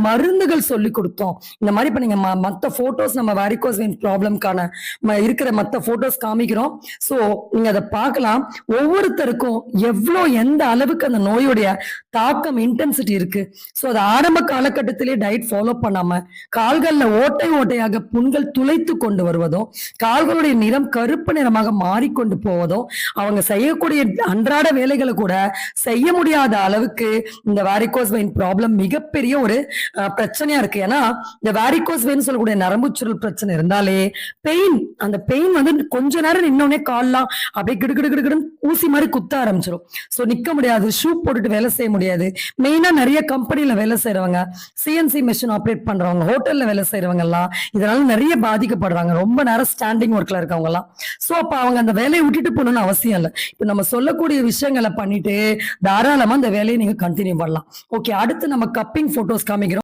மருந்துகள் சொல்லி கொடுத்தோம். இந்த மாதிரி இப்ப நீங்க மத்த போட்டோஸ் நம்ம வாரிகோஸ் வெயின் ப்ராப்ளம்க்கான இருக்கிற மத்த போட்டோஸ் காமிக்கிறோம். சோ நீங்க அதை பார்க்கலாம். ஒவ்வொருத்தருக்கும் எந்த அளவுக்கு அந்த நோயுடைய தாக்கம் இன்டென்சிட்டி இருக்கு. சோ அது ஆரம்ப காலகட்டத்திலே டயட் ஃபாலோ பண்ணாம கால்கள்ல ஓட்டையாக புண்கள் துளைத்து கொண்டு வருவதும், கால்களுடைய நிறம் கருப்பு நிறமாக மாறிக்கொண்டு போவதும், அவங்க செய்யக்கூடிய அன்றாட வேலைகளை கூட செய்ய முடியாத அளவுக்கு இந்த வாரிகோஸ் வெயின் ப்ராப்ளம் மிகப்பெரிய ஒரு பிரச்சனையா இருக்கு. ஏன்னா இந்த வாரிகோஸ் வெயின் சொல்லக்கூடிய நரம்பு சுருள் பிரச்சனை இருந்தாலே பெயின், அந்த பெயின் வந்து கொஞ்ச நேரம் நின்னோடனே கால்லாம் அப்படியே கிடுகிடுன்னு ஊசி மாதிரி குத்த ஆரம்பிச்சிடும். சோ நிக்க முடியாது, ஷூ போட்டுட்டு வேலை செய்ய முடியாது. மெயினா நிறைய கம்பெனில வேலை செய்யறவங்க, சிஎன்சி மெஷின் ஆப்ரேட் பண்றவங்க, ஹோட்டல்ல வேலை செய்யறவங்க எல்லாம் இதனால நிறைய பாதிக்கப்படுறாங்க. ரொம்ப நேரம் ஸ்டாண்டிங் ஒர்க்ல இருக்கவங்க எல்லாம். சோ அப்ப அவங்க அந்த வேலையை விட்டுட்டு போகணும்னு அவசியம் இல்லை. இப்ப நம்ம சொல்லக்கூடிய விஷயங்களை பண்ணிட்டு தாராளமா அந்த வேலையை நீங்க கண்டினியூ பண்ணலாம். ஓகே, அடுத்து நம்ம கப்பிங் போட்டோஸ் காமிக்கிறோம்.